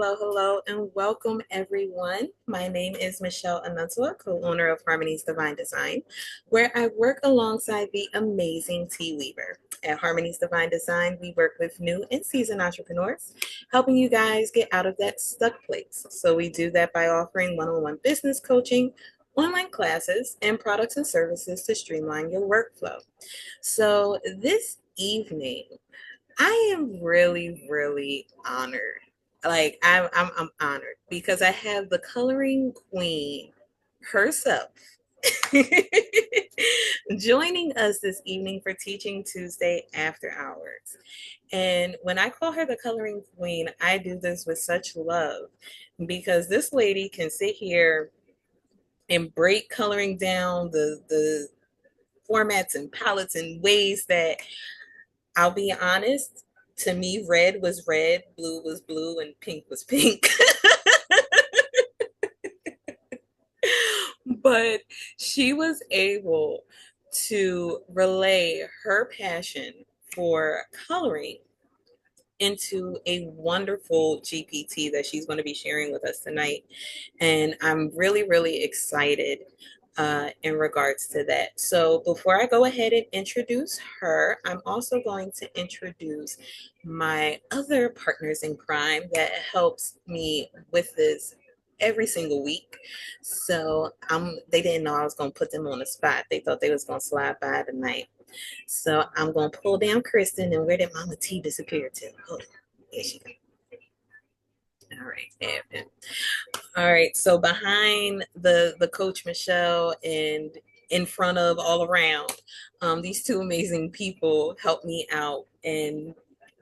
hello, and welcome everyone. My name is Michelle Anantua, co-owner of Harmony's Divine Design, where I work alongside the amazing T Weaver. At Harmony's Divine Design, we work with new and seasoned entrepreneurs, helping you guys get out of that stuck place. So we do that by offering one-on-one business coaching, online classes, and products and services to streamline your workflow. So this evening, I am really honored. I'm honored because I have the coloring queen herself joining us this evening for Teaching Tuesday After Hours. And when I call her the coloring queen, I do this with such love because this lady can sit here and break coloring down the formats and palettes in ways that I'll be honest, to me, red was red, blue was blue, and pink was pink. But she was able to relay her passion for coloring into a wonderful GPT that she's going to be sharing with us tonight. And I'm really excited in regards to that. So before I go ahead and introduce her, I'm also going to introduce my other partners in crime that helps me with this every single week. So they didn't know I was going to put them on the spot. They thought they was going to slide by tonight. So I'm going to pull down Kristen, and where did Mama T disappear to? Hold on. There she goes. All right, there. All right, so behind the coach Michelle and in front of all around, these two amazing people helped me out, and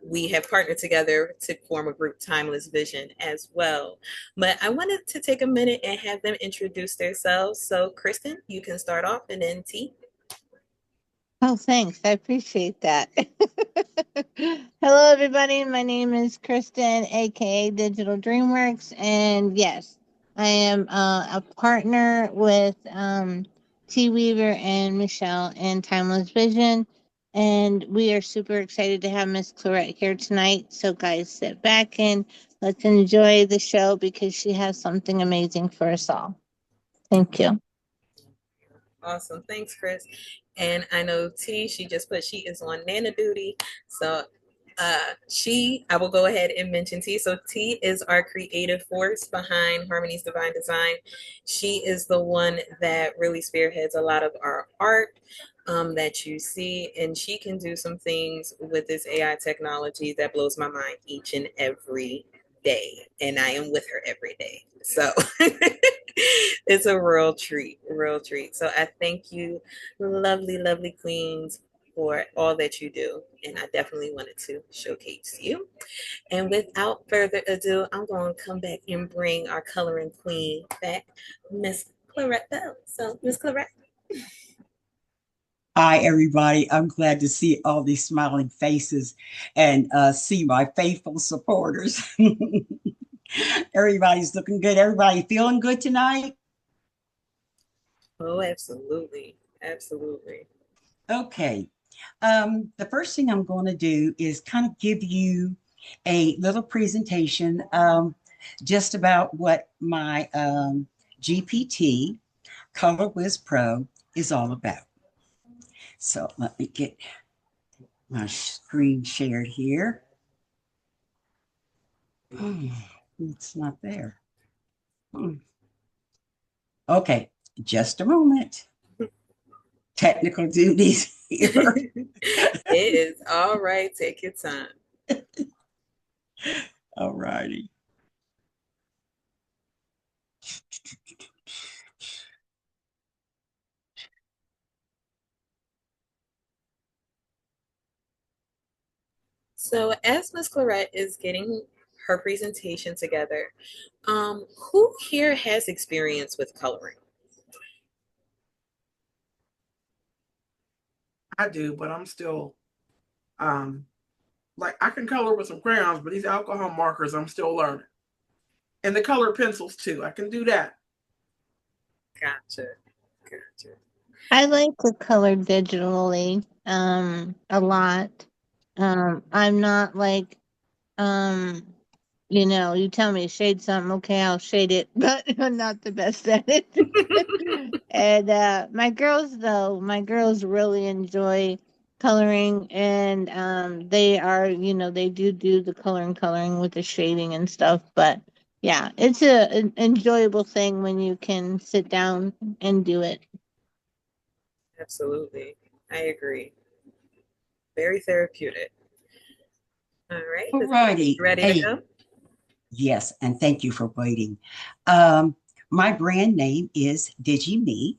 we have partnered together to form a group, Timeless Vision, as well. But I wanted to take a minute and have them introduce themselves. So, Kristen, you can start off, and then T. Oh, thanks. I appreciate that. Hello, everybody. My name is Kristen, aka Digital DreamWorks, and yes, I am a partner with T Weaver and Michelle in Timeless Vision, and we are super excited to have Miss Claret here tonight. So, guys, sit back and let's enjoy the show because she has something amazing for us all. Thank you. Awesome. Thanks, Chris. And I know T, she just put she is on Nana duty. So I will go ahead and mention T. So T is our creative force behind Harmony's Divine Design. She is the one that really spearheads a lot of our art that you see, and she can do some things with this AI technology that blows my mind each and every day. And I am with her every day. So it's a real treat, real treat. So I thank you, lovely queens, for all that you do. And I definitely wanted to showcase you. And without further ado, I'm going to come back and bring our coloring queen back, Miss Claret Belle. So, Miss Claret. Hi, everybody. I'm glad to see all these smiling faces and see my faithful supporters. Everybody's looking good. Everybody feeling good tonight? Oh, absolutely. Absolutely. Okay. The first thing I'm going to do is kind of give you a little presentation just about what my GPT Color Wiz Pro is all about. So let me get my screen shared here. It's not there. Okay, just a moment. Technical duties here. It is all right. Take your time. All righty. So, as Miss Claret is getting her presentation together, who here has experience with coloring? I do, but I'm still like I can color with some crayons, but these alcohol markers I'm still learning. And the color pencils too. I can do that. Gotcha. Gotcha. I like to color digitally a lot. I'm not like um You know, you tell me to shade something, okay, I'll shade it, but I'm not the best at it. And my girls really enjoy coloring, and they are, you know, they do the coloring with the shading and stuff. But yeah, it's an enjoyable thing when you can sit down and do it. Absolutely. I agree. Very therapeutic. All right. All Is righty. ready to Hey, go? yes, and thank you for waiting. My brand name is Digi-Me,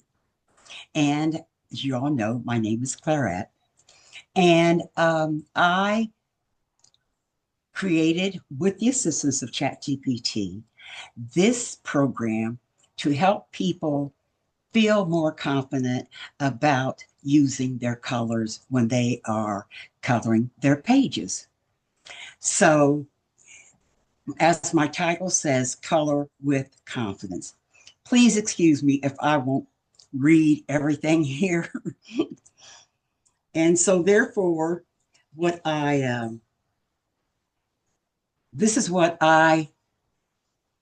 and as you all know, my name is Claret. And I created, with the assistance of ChatGPT, this program to help people feel more confident about using their colors when they are coloring their pages. So, as my title says, color with confidence. Please excuse me if I won't read everything here. And so, therefore, what I this is what I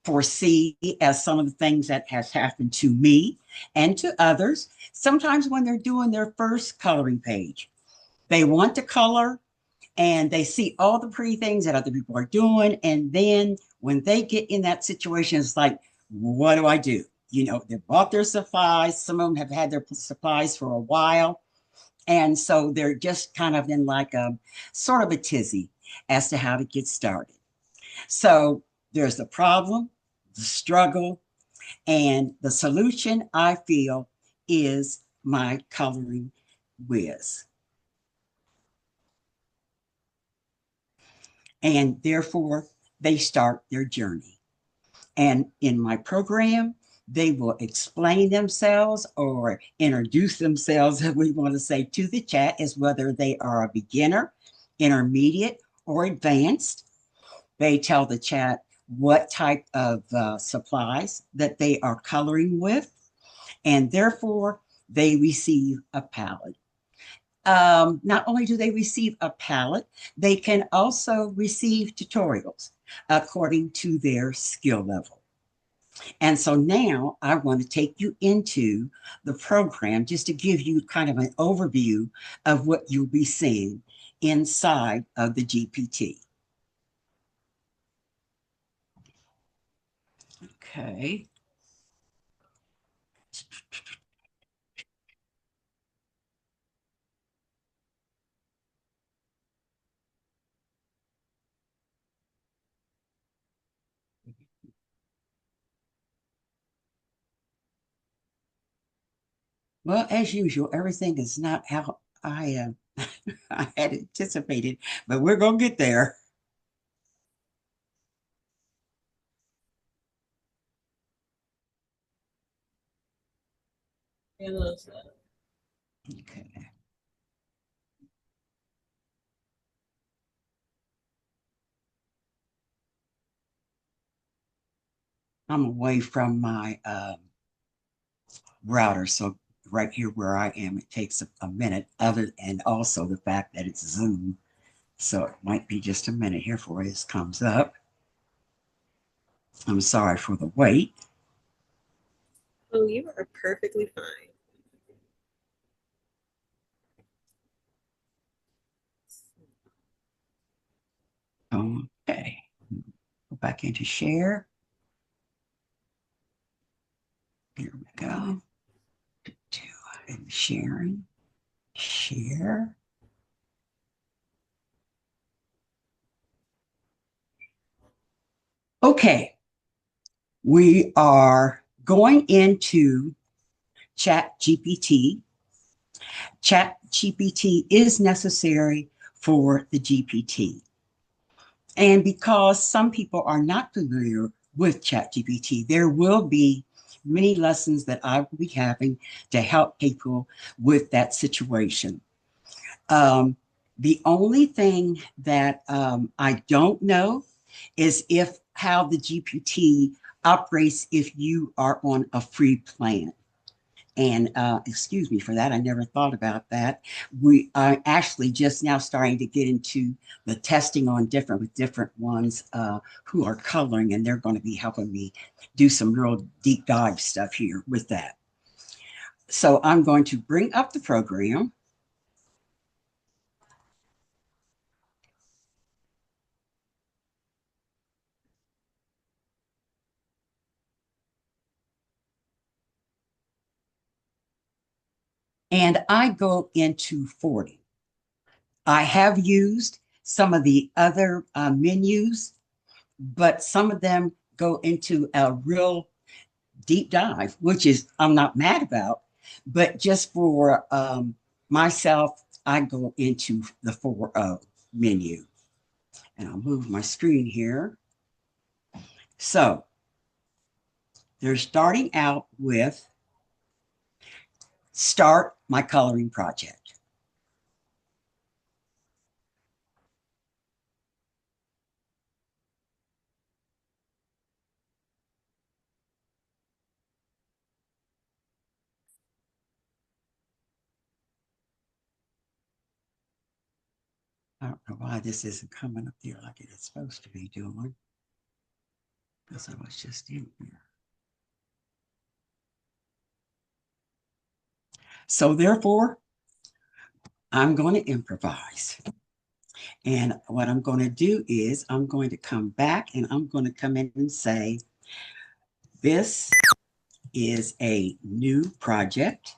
foresee as some of the things that has happened to me and to others. Sometimes when they're doing their first coloring page, they want to color and they see all the pretty things that other people are doing. And then when they get in that situation, it's like, what do I do? You know, they bought their supplies. Some of them have had their supplies for a while. And so they're just kind of in like a sort of a tizzy as to how to get started. So there's the problem, the struggle, and the solution I feel is my coloring whiz. And therefore, they start their journey. And in my program, they will explain themselves or introduce themselves, if we want to say, to the chat as whether they are a beginner, intermediate, or advanced. They tell the chat what type of supplies that they are coloring with, and therefore they receive a palette. Not only do they receive a palette, they can also receive tutorials according to their skill level. And so now I want to take you into the program just to give you kind of an overview of what you'll be seeing inside of the GPT. Okay. Well, as usual, everything is not how I had anticipated, but we're gonna get there. Okay. I'm away from my router, so right here where I am, it takes a minute. Other and also the fact that it's Zoom, so it might be just a minute here before this comes up. I'm sorry for the wait. Oh, you are perfectly fine. Okay, go back into share. Here we go. And sharing, share. Okay, we are going into Chat GPT. Chat GPT is necessary for the GPT. And because some people are not familiar with Chat GPT, there will be many lessons that I will be having to help people with that situation. The only thing that I don't know is if how the GPT operates if you are on a free plan. And excuse me for that. I never thought about that. We are actually just now starting to get into the testing on different ones who are coloring, and they're going to be helping me do some real deep dive stuff here with that. So I'm going to bring up the program. And I go into 40. I have used some of the other menus, but some of them go into a real deep dive, which is I'm not mad about, but just for myself, I go into the 4.0 menu. And I'll move my screen here. So they're starting out with start my coloring project. I don't know why this isn't coming up there like it is supposed to be doing, because I was just in here. So therefore, I'm going to improvise. And what I'm going to do is I'm going to come back and I'm going to come in and say, this is a new project.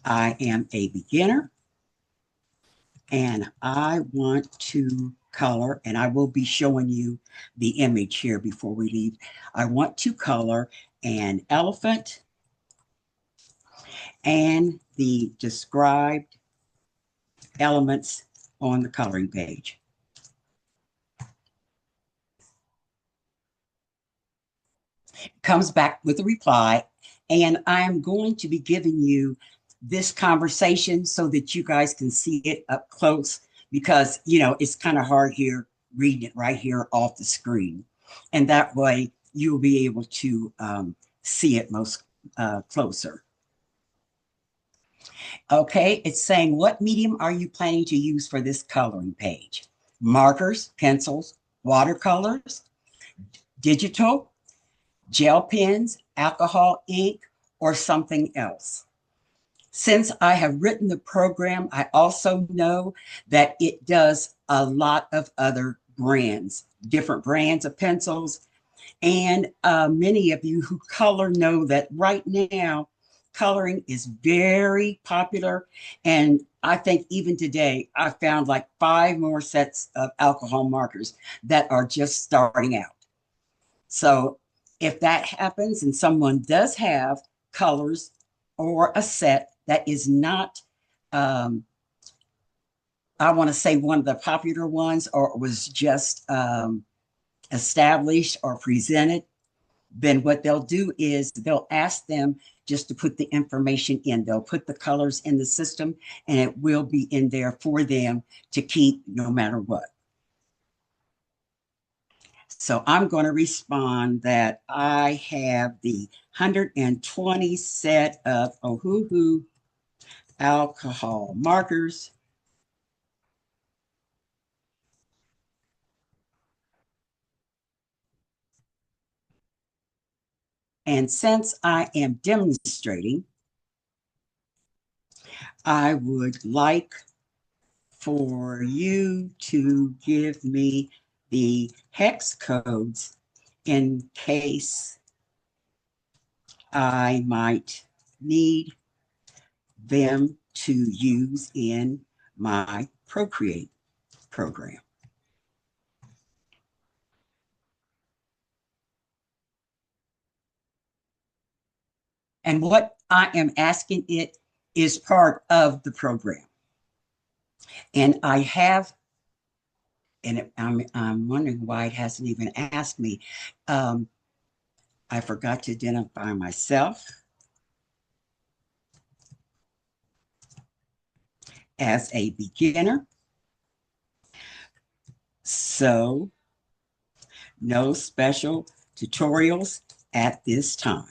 I am a beginner and I want to color, and I will be showing you the image here before we leave. I want to color an elephant and the described elements on the coloring page. Comes back with a reply, and I'm going to be giving you this conversation so that you guys can see it up close, because it's kind of hard here reading it right here off the screen, and that way you'll be able to see it most closer. Okay, it's saying, what medium are you planning to use for this coloring page? Markers, pencils, watercolors, digital, gel pens, alcohol ink, or something else? Since I have written the program, I also know that it does a lot of other brands, different brands of pencils. And many of you who color know that right now, coloring is very popular. And I think even today, I found like 5 more sets of alcohol markers that are just starting out. So if that happens and someone does have colors or a set that is not, I want to say one of the popular ones, or was just established or presented, then what they'll do is they'll ask them just to put the information in. They'll put the colors in the system and it will be in there for them to keep no matter what. So I'm going to respond that I have the 120 set of Ohuhu alcohol markers. And since I am demonstrating, I would like for you to give me the hex codes in case I might need them to use in my Procreate program. And what I am asking it is part of the program. And I have, and I'm wondering why it hasn't even asked me. I forgot to identify myself as a beginner. So no special tutorials at this time.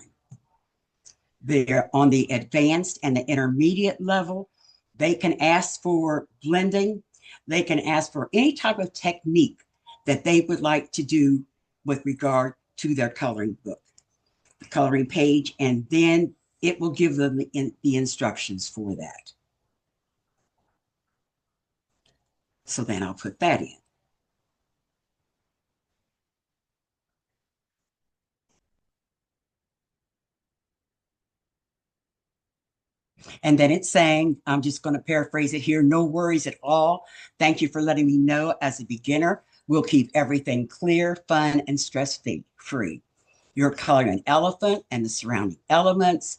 They're on the advanced and the intermediate level. They can ask for blending. They can ask for any type of technique that they would like to do with regard to their coloring book, the coloring page, and then it will give them the instructions for that. So then I'll put that in. And then it's saying, I'm just going to paraphrase it here, no worries at all. Thank you for letting me know as a beginner. We'll keep everything clear, fun, and stress-free. You're coloring an elephant and the surrounding elements,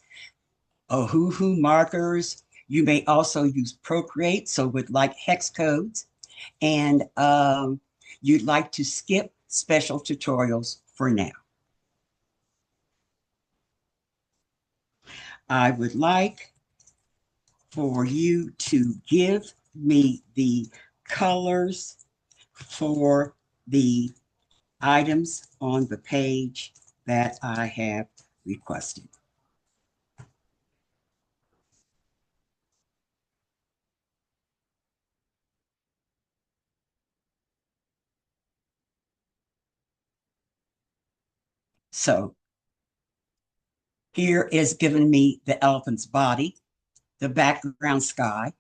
Ohuhu markers. You may also use Procreate, so with like hex codes. And you'd like to skip special tutorials for now. I would like for you to give me the colors for the items on the page that I have requested. So here is giving me the elephant's body, the background sky,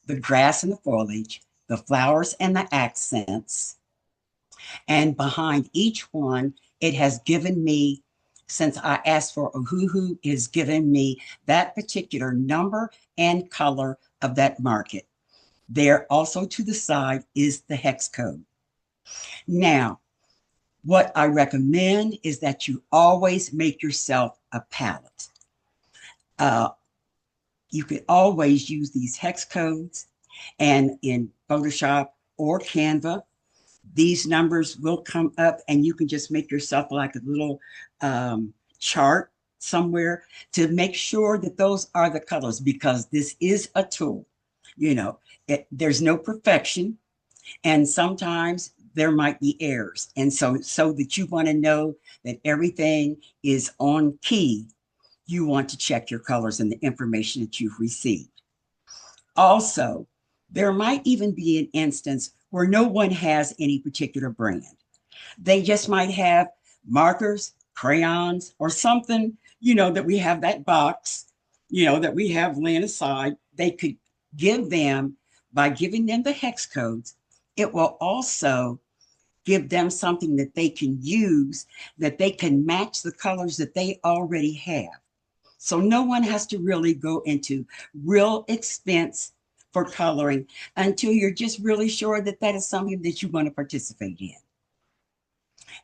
the grass and the foliage, the flowers and the accents. And behind each one, it has given me, since I asked for Ohuhu, is given me that particular number and color of that market. There also to the side is the hex code. Now, what I recommend is that you always make yourself a palette. You could always use these hex codes, and in Photoshop or Canva, these numbers will come up and you can just make yourself like a little chart somewhere to make sure that those are the colors, because this is a tool. You know, there's no perfection, and sometimes there might be errors. And so that you want to know that everything is on key, you want to check your colors and the information that you've received. Also, there might even be an instance where no one has any particular brand. They just might have markers, crayons, or something, that we have that box, that we have laying aside. They could give them, by giving them the hex codes, it will also give them something that they can use, that they can match the colors that they already have. So no one has to really go into real expense for coloring until you're just really sure that that is something that you want to participate in.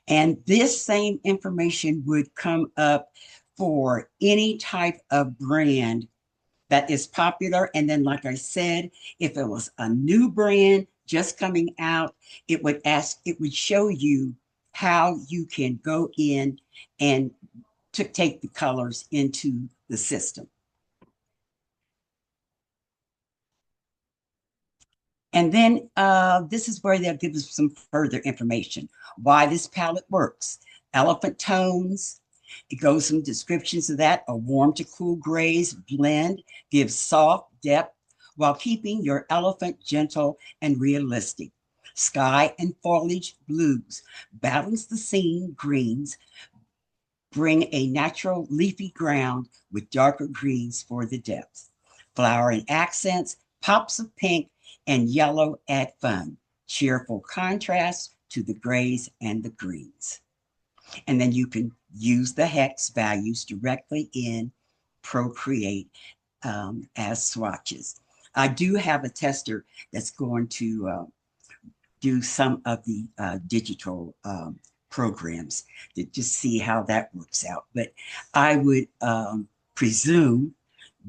And this same information would come up for any type of brand that is popular. And then, like I said, if it was a new brand just coming out, it would show you how you can go in and to take the colors into the system. And then this is where they'll give us some further information. Why this palette works. Elephant tones. It goes some descriptions of that. A warm to cool grays blend gives soft depth while keeping your elephant gentle and realistic. Sky and foliage blues. Balance the scene greens. Bring a natural leafy ground with darker greens for the depth. Flower and accents. Pops of pink and yellow add fun, cheerful contrast to the grays and the greens. And then you can use the hex values directly in Procreate as swatches. I do have a tester that's going to do some of the digital programs to just see how that works out. But I would presume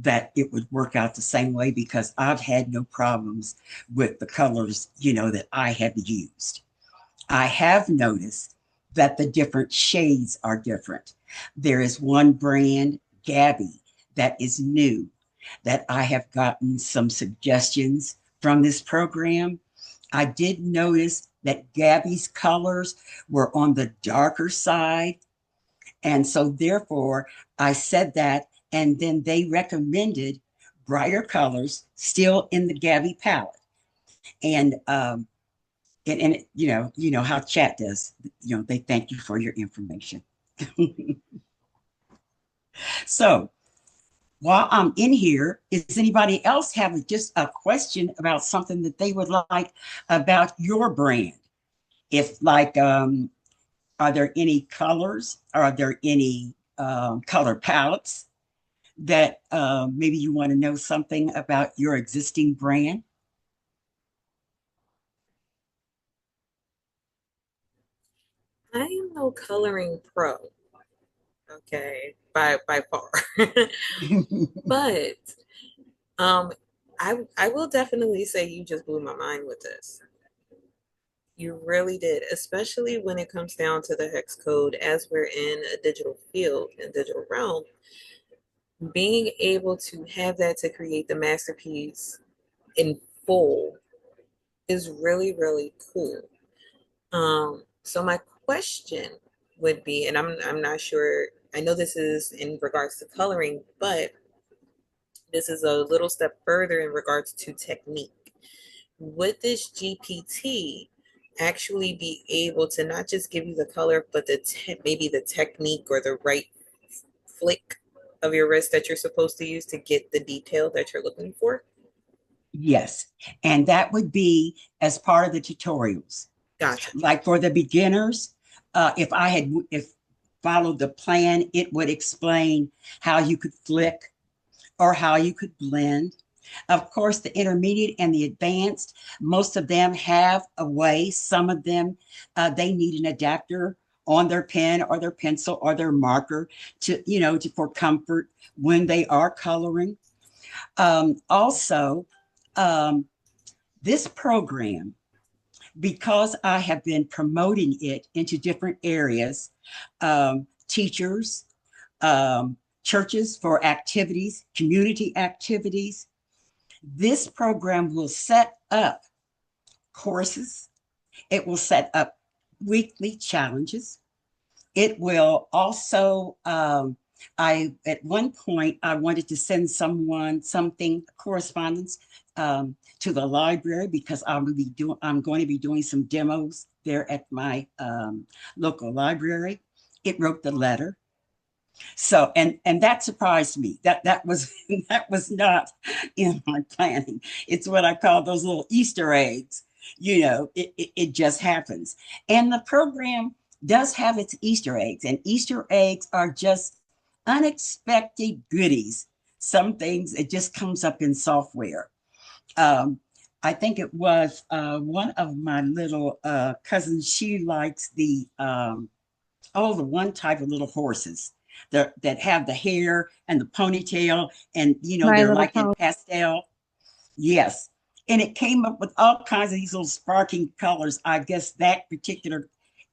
that it would work out the same way, because I've had no problems with the colors, that I have used. I have noticed that the different shades are different. There is one brand, Gabby, that is new, that I have gotten some suggestions from this program. I did notice that Gabby's colors were on the darker side. And so therefore I said that, and then they recommended brighter colors still in the Gabby palette. And you know how chat does. You know, they thank you for your information. So while I'm in here, is anybody else have just a question about something that they would like about your brand? If like, are there any colors? Are there any color palettes that maybe you want to know something about your existing brand? I am no coloring pro, okay, by far. But um I will definitely say you just blew my mind with this. You really did, especially when it comes down to the hex code as we're in a digital field and digital realm. Being able to have that to create the masterpiece in full is really, really cool. So my question would be, and I'm not sure, I know this is in regards to coloring, but this is a little step further in regards to technique. Would this GPT actually be able to not just give you the color, but maybe the technique or the right flick of your wrist that you're supposed to use to get the detail that you're looking for? Yes, and that would be as part of the tutorials. Gotcha. Like for the beginners, if followed the plan, it would explain how you could flick or how you could blend. Of course, the intermediate and the advanced, most of them have a way. Some of them, they need an adapter on their pen or their pencil or their marker for comfort when they are coloring. Also, um, this program, because I have been promoting it into different areas, teachers, churches for activities, community activities, this program will set up courses. It will set up weekly challenges. It will also, at one point, I wanted to send someone something, correspondence, to the library because I'm going to be doing some demos there at my local library. It wrote the letter. So, and that surprised me. That was that was not in my planning. It's what I call those little Easter eggs. It just happens. And the program does have its Easter eggs, and Easter eggs are just unexpected goodies. Some things it just comes up in software. Um, I think it was one of my little cousins. She likes the one type of little horses that have the hair and the ponytail, and My they're Little like in Pony. pastel. Yes. And it came up with all kinds of these little sparkling colors. I guess that particular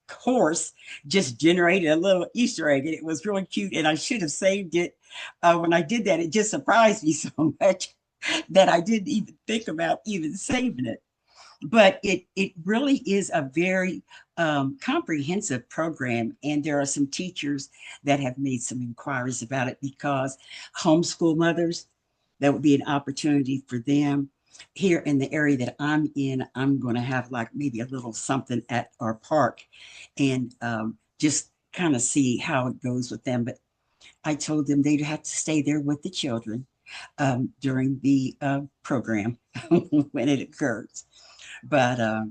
course just generated a little Easter egg, and it was really cute. And I should have saved it. When I did that, it just surprised me so much that I didn't even think about even saving it. But it really is a very comprehensive program, and there are some teachers that have made some inquiries about it because homeschool mothers, that would be an opportunity for them. Here in the area that I'm in, I'm going to have like maybe a little something at our park, and just kind of see how it goes with them. But I told them they'd have to stay there with the children during the program when it occurs. But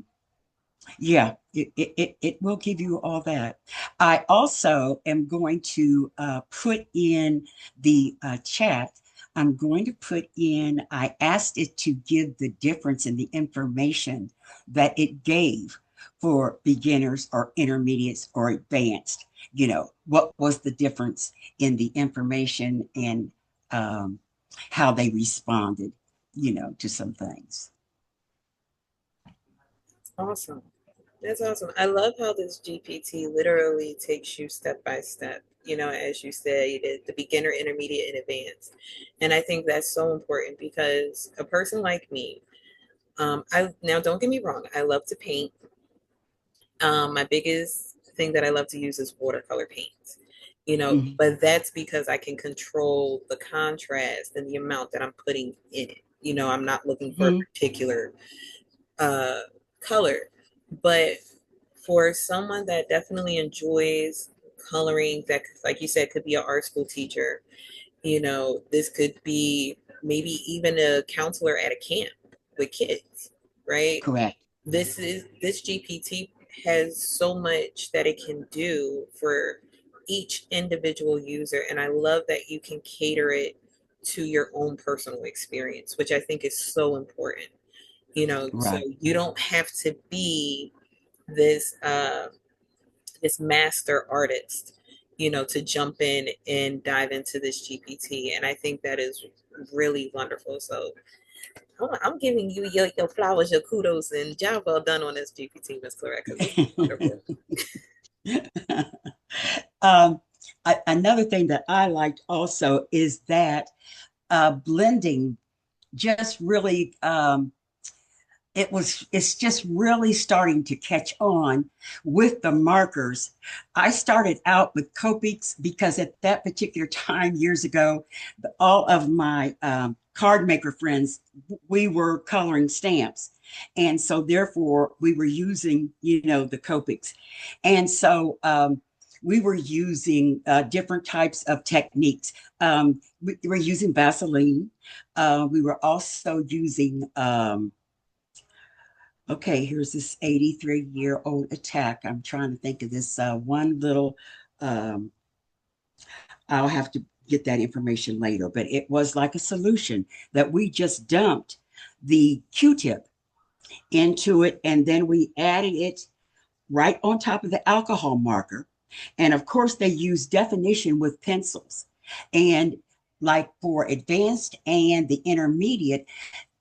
yeah, it will give you all that. I also am going to put in the chat. I'm going to put in, I asked it to give the difference in the information that it gave for beginners or intermediates or advanced. What was the difference in the information and how they responded, to some things. Awesome. That's awesome. I love how this GPT literally takes you step by step, as you say, the beginner, intermediate, and advanced. And I think that's so important because a person like me, I now don't get me wrong, I love to paint. My biggest thing that I love to use is watercolor paint. Mhm. but that's because I can control the contrast and the amount that I'm putting in it. I'm not looking for a Mhm. particular uh, color. But for someone that definitely enjoys coloring, that, like you said, could be an art school teacher, this could be maybe even a counselor at a camp with kids, right? Correct. This GPT has so much that it can do for each individual user, and I love that you can cater it to your own personal experience, which I think is so important. So Right. you don't have to be this this master artist, to jump in and dive into this GPT. And I think that is really wonderful. So I'm giving you your flowers, your kudos, and job well done on this GPT, Miss Claret, because this is wonderful. um, Another thing that I liked also is that blending just really it's just really starting to catch on with the markers. I started out with Copics because at that particular time years ago, all of my card maker friends, we were coloring stamps. And so therefore we were using, the Copics. And so we were using different types of techniques. We were using Vaseline. We were also using okay, here's this 83-year-old attack. I'm trying to think of this one little, um, I'll have to get that information later, but it was like a solution that we just dumped the Q-tip into it, and then we added it right on top of the alcohol marker. And of course, they use definition with pencils. And like for advanced and the intermediate,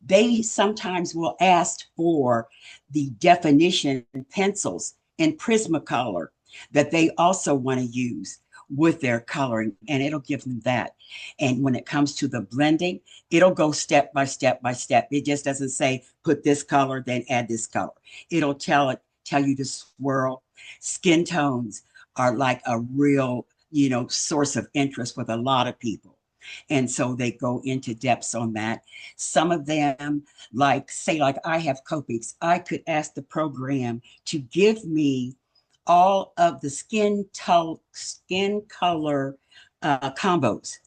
they sometimes will ask for the definition pencils in Prismacolor that they also want to use with their coloring, and it'll give them that. And when it comes to the blending, it'll go step by step by step. It just doesn't say put this color, then add this color. It'll tell you to swirl. Skin tones are like a real, source of interest with a lot of people. And so they go into depths on that. Some of them, like say, like I have Copics, I could ask the program to give me all of the skin color combos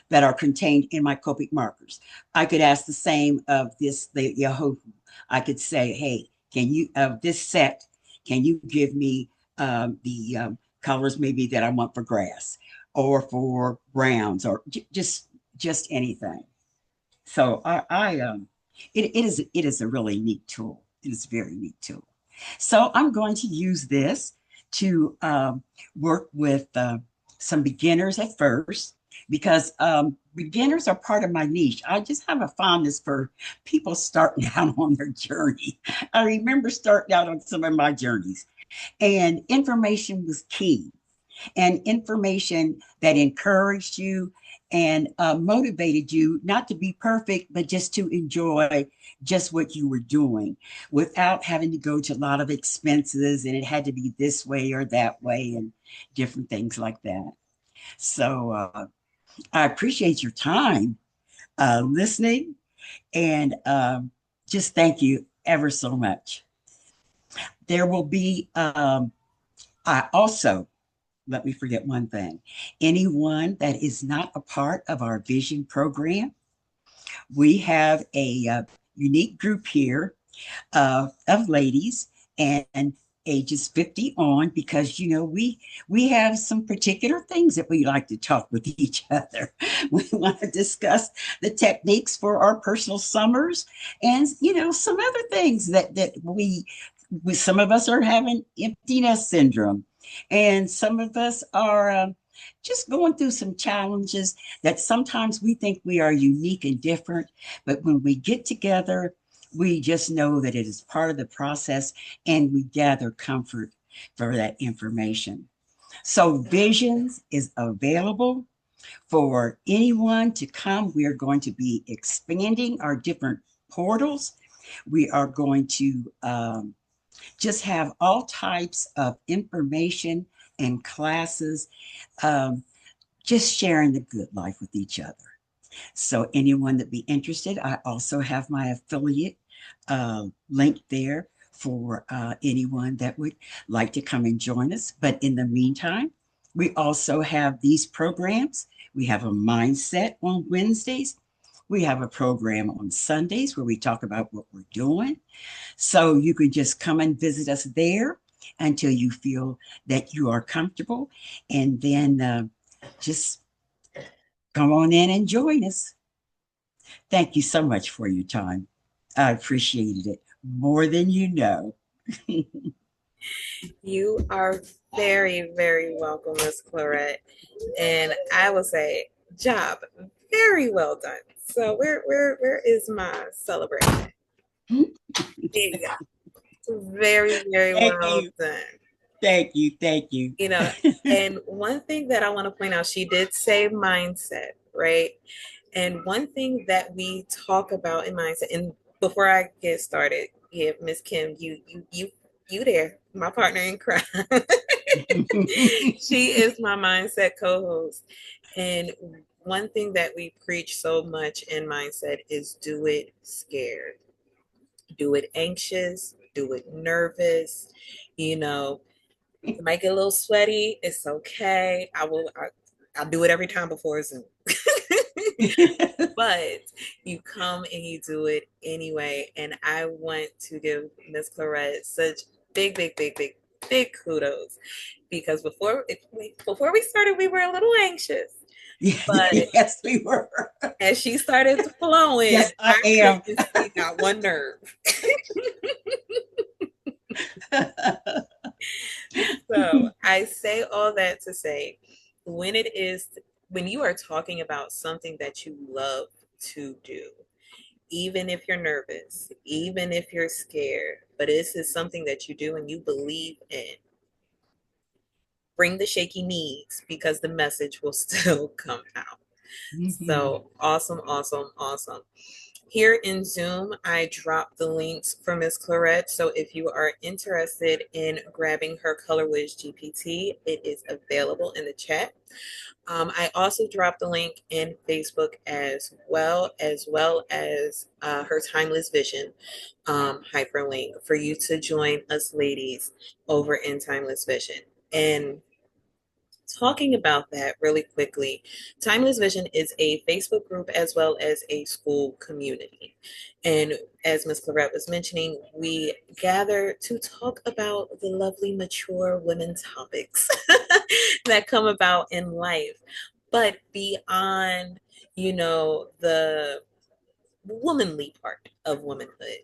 that are contained in my Copic markers. I could ask the same of the Yahoo. I could say, hey, can you of this set? Can you give me the colors maybe that I want for grass or for browns or just anything? So it is a really neat tool. It is a very neat tool. So I'm going to use this to work with some beginners at first because beginners are part of my niche. I just have a fondness for people starting out on their journey. I remember starting out on some of my journeys, and information was key, and information that encouraged you and motivated you not to be perfect, but just to enjoy just what you were doing without having to go to a lot of expenses and it had to be this way or that way and different things like that. So I appreciate your time listening and just thank you ever so much. There will be, I also let me forget one thing. Anyone that is not a part of our vision program, we have a unique group here of ladies and ages 50 on because we have some particular things that we like to talk with each other. We want to discuss the techniques for our personal summers and some other things that we some of us are having empty nest syndrome and some of us are just going through some challenges that sometimes we think we are unique and different, but when we get together we just know that it is part of the process and we gather comfort for that information. So Visions is available for anyone to come. We are going to be expanding our different portals. We are going to just have all types of information in classes, just sharing the good life with each other. So anyone that be interested, I also have my affiliate link there for anyone that would like to come and join us. But in the meantime, we also have these programs. We have a mindset on Wednesdays. We have a program on Sundays where we talk about what we're doing. So you can just come and visit us there until you feel that you are comfortable. And then just come on in and join us. Thank you so much for your time. I appreciated it more than you know. You are very, very welcome, Miss Claret. And I will say, job very well done. So where is my celebration? There you go. Very, very Thank well you. done. Thank you. Thank you. You know, and one thing that I want to point out, she did say mindset, right? And one thing that we talk about in mindset, and before I get started, yeah, Miss Kim, you there, my partner in crime. She is my mindset co-host. And one thing that we preach so much in mindset is do it scared, do it anxious, do it nervous. You know, it might get a little sweaty. It's okay. I'll do it every time before Zoom. But you come and you do it anyway. And I want to give Miss Claret such big, big, big, big, big kudos because before we started, we were a little anxious. But Yes, we were. as she started flowing, Yes, I I am. couldn't speak out one nerve. So I say all that to say, when you are talking about something that you love to do, even if you're nervous, even if you're scared, but this is something that you do and you believe in, bring the shaky knees because the message will still come out. Mhm. So awesome, awesome, awesome. Here in Zoom, I dropped the links for Miss Claret. So if you are interested in grabbing her Color Wiz GPT, it is available in the chat. I also dropped the link in Facebook as well as her Timeless Vision hyperlink for you to join us ladies over in Timeless Vision. And talking about that really quickly, Timeless Vision is a Facebook group as well as a school community. And as Ms. Claret was mentioning, we gather to talk about the lovely, mature women topics that come about in life. But beyond, the womanly part of womanhood.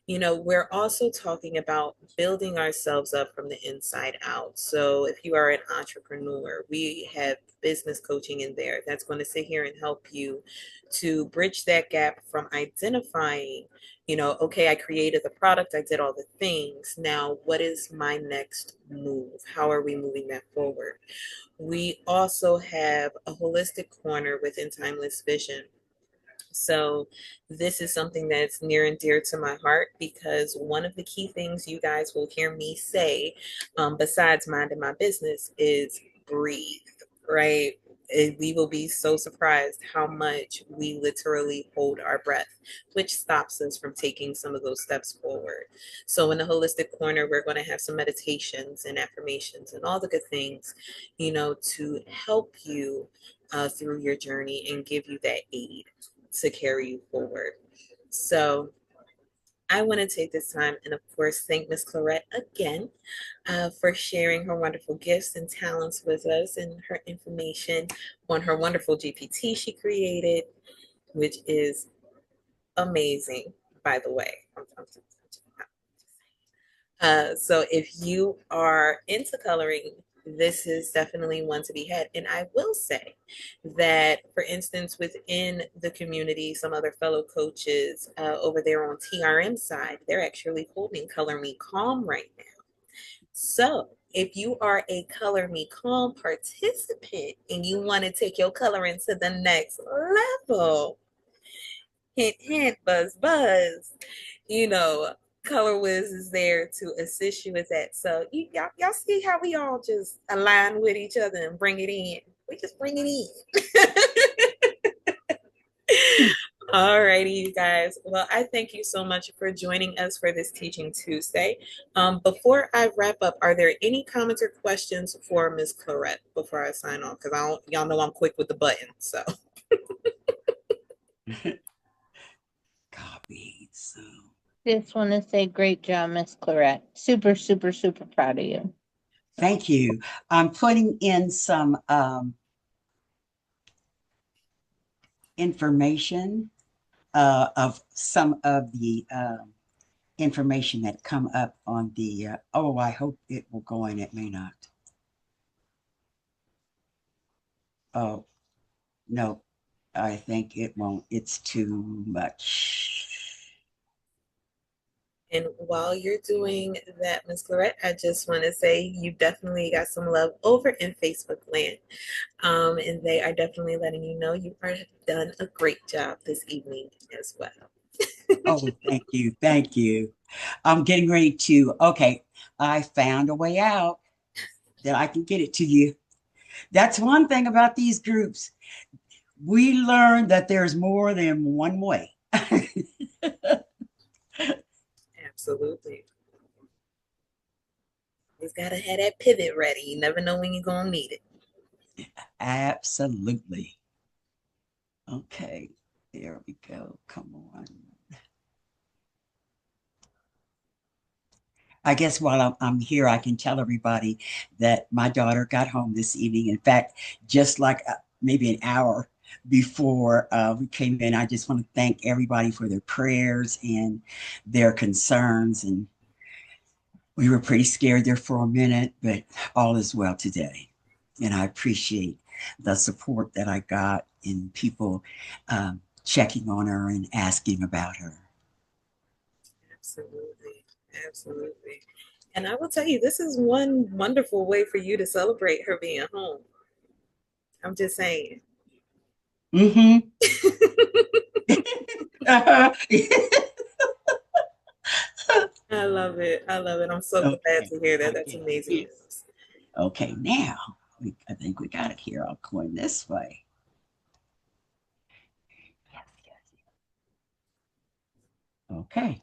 We're also talking about building ourselves up from the inside out. So if you are an entrepreneur, we have business coaching in there that's going to sit here and help you to bridge that gap from identifying, okay, I created the product, I did all the things. Now, what is my next move? How are we moving that forward? We also have a holistic corner within Timeless Vision. So, this is something that's near and dear to my heart because one of the key things you guys will hear me say, besides minding my business, is breathe, right? We will be so surprised how much we literally hold our breath, which stops us from taking some of those steps forward. So, in the holistic corner, we're going to have some meditations and affirmations and all the good things, to help you through your journey and give you that aid to carry you forward. So I want to take this time and, of course, thank Miss Claret again for sharing her wonderful gifts and talents with us and her information on her wonderful GPT she created, which is amazing, by the way. So if you are into coloring, this is definitely one to be had. And I will say that, for instance, within the community, some other fellow coaches over there on TRM side, they're actually holding Color Me Calm right now. So if you are a Color Me Calm participant and you want to take your coloring to the next level, hint, hint, buzz, buzz, you know, Color Wiz is there to assist you with that. So y'all see how we all just align with each other and bring it in. We just bring it in. All righty, you guys. Well, I thank you so much for joining us for this Teaching Tuesday. Before I wrap up, are there any comments or questions for Ms. Claret before I sign off? Because y'all know I'm quick with the button. So Copy. So Just want to say great job, Miss Claret. Super, super, super proud of you. thank you. I'm putting in some information of some of the information that come up on the, oh, I hope it will go in. It may not. Oh, no, I think it won't. It's too much. and while you're doing that, Ms. Claret, I just want to say you definitely got some love over in Facebook land. And they are definitely letting you know you are done a great job this evening as well. Oh, thank you. Thank you. I'm getting ready to, okay, I found a way out that I can get it to you. That's one thing about these groups. We learn that there's more than one way. Absolutely. Just gotta have that pivot ready. You never know when you're gonna need it. Absolutely. Okay, there we go. Come on. I guess while I'm here, I can tell everybody that my daughter got home this evening. In fact, just like maybe an hour before we came in, I just want to thank everybody for their prayers and their concerns. And we were pretty scared there for a minute, but all is well today. And I appreciate the support that I got in people checking on her and asking about her. Absolutely. Absolutely. And I will tell you, this is one wonderful way for you to celebrate her being home. I'm just saying. Mm-hmm. I love it. I love it. I'm so glad Okay, to hear that. I That's get amazing it. news. Okay, now I think we got it here. I'll go in this way. Yes, yes, yes. Okay,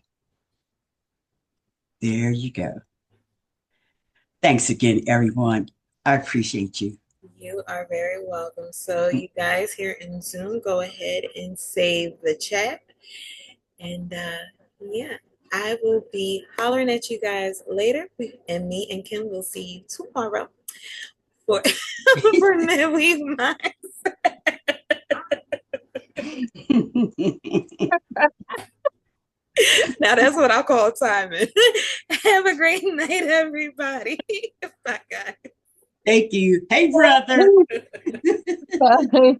there you go. Thanks again, everyone. I appreciate you. You are very welcome. So, you guys here in Zoom, go ahead and save the chat. And yeah, I will be hollering at you guys later. And me and Kim will see you tomorrow for, for Midweek Mind. Now that's what I call timing. Have a great night, everybody. Bye, guys. Thank you. Hey, brother. Bye.